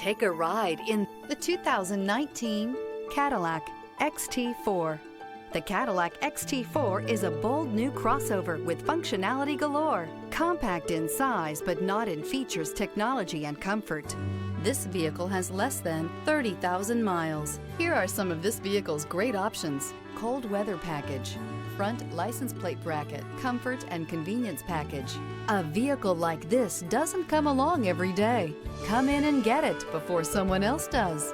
Take a ride in the 2019 Cadillac XT4. The Cadillac XT4 is a bold new crossover with functionality galore. Compact in size, but not in features, technology, and comfort. This vehicle has less than 30,000 miles. Here are some of this vehicle's great options: cold weather package, front license plate bracket, comfort and convenience package. A vehicle like this doesn't come along every day. Come in and get it before someone else does.